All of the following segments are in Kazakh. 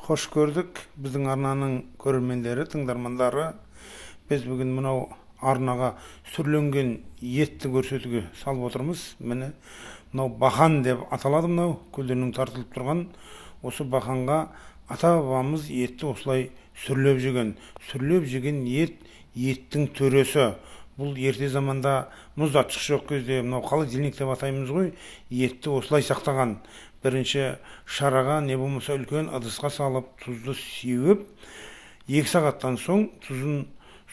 Хош көрдік біздің арнаның көрермендері, тыңдармандары. Біз бүгін мынау арнаға сүрленген етті көрсетуге салып отырмыз. Міне мынау бақан деп аталады, мынау көлденең тартылып тұрған. Осы бақанға ата бабамыз етті осылай сүрлеп жеген. Сүрлеп жеген еттің төресі. Бұл ерте заманда мұздатқыш жоқ кезде, мынау холодильник деп атаймыз ғой, етті осылай сақтаған. Бірінші шараға не болмаса үлкен ыдысқа салып, тұзды сеуіп, 2 сағаттан соң тұзын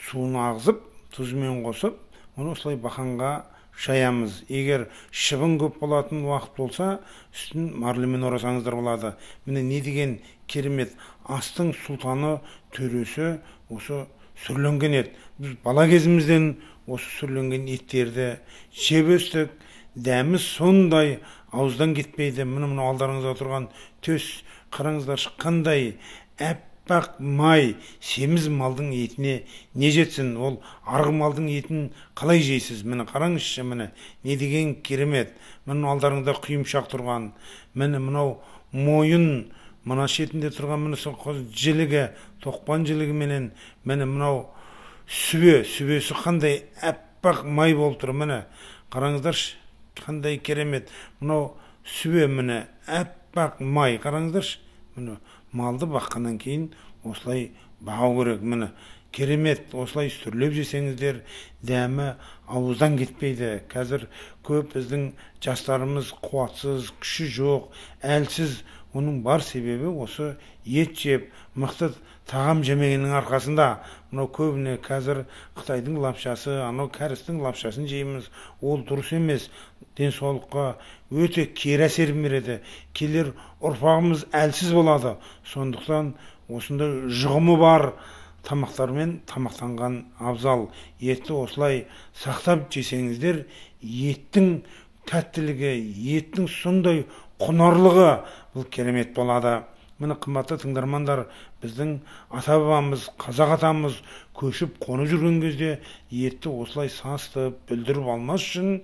суын ағызып, тұзымен қосып, оны осылай бақанға шаямыз. Егер шыбын көп болатын уақыт болса, үстін марлемен орасаңыздар болады. Міне не деген керемет, астың сұлтаны төресі осы сүрленген ет. Біз бала кезімізден осы сүрленген еттерді жеп өстік. Дәмі сондай ауыздан кетпейді. Мына алдарыңызда тұрған төс, қараңыздар, қандай әппақ май. Семіз малдың етіне не жетсін? Ол арғы малдың етін қалай жейсіз? Міне қараңызшы, міне не деген керемет. Мына алдарыңызда құйымшақ тұрған. Міне мынау мойын, мына шетінде тұрған міне жілігі, тоқпан жілігі менен, міне мынау сүбесі қандай әппақ май болып тұр. Міне қараңыздаршы, қандай керемет. Мынау сүбе, міне әппақ май. Қараңыздаршы, міне малды баққаннан кейін осылай бағу керек. Міне керемет, осылай сүрлеп жесеңіздер, дәмі ауыздан кетпейді. Қазір көп біздің жастарымыз қуатсыз, күші жоқ, әлсіз. Оның бар себебі осы ет жеп, мықты тағам жемегеннің арқасында. Мынау көбіне қазір Қытайдың лапшасы, анау кәрістің лапшасын жейміз. Ол дұрыс емес. Денсаулыққа өте кері әсер береді. Келер ұрпағымыз әлсіз болады. Сондықтан осында жұғымы бар тамақтармен тамақтанған абзал. Етті осылай сақтап жесеңіздер, еттің тәттілігі, еттің сондай құнарлығы бұл керемет болады. Міне қымбатты тыңдармандар, біздің ата-бабамыз, қазақ атамыз көшіп қонып жүрген кезде етті осылай састып, бүлдіріп алмас үшін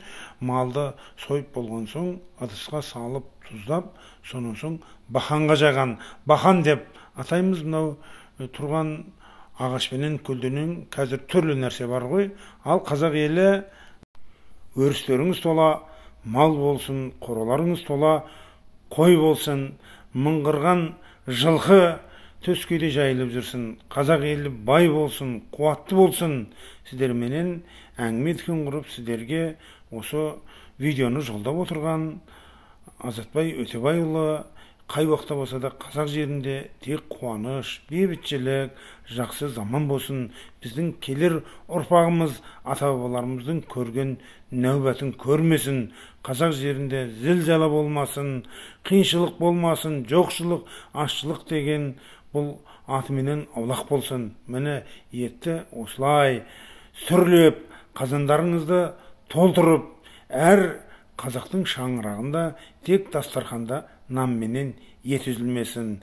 малды сойып болған соң ыдысқа салып, тұздап, сонан соң бақанға жайған. Бақан деп атаймыз. Мынау тұрған ағашпенен көлденең қазір түрлі нәрсе бар ғой. Ал қазақ елі өрістеріңіз тола мал болсын, қораларыңыз тола қой болсын, мыңғырған жылқы төскейде жайылып жүрсін. Қазақ елі бай болсын, қуатты болсын. Сіздерменен әңгіме дүкен құрып, сіздерге осы видеоны жолдап отырған Азатбай Өтебайұлы. Қай уақытта болса да қазақ жерінде тек қуаныш, бейбітшілік, жақсы заман болсын. Біздің келер ұрпағымыз ата-бабаларымыздың көрген нәубетін көрмесін. Қазақ жерінде зілзала болмасын, қиыншылық болмасын, жоқшылық, ашшылық деген бұл атыменен аулақ болсын. Міне етті осылай сүрлеп, қазандарыңызды толтырып, әр қазақтың шаңырағында тек дастарханда нан менен ет үзілмесін.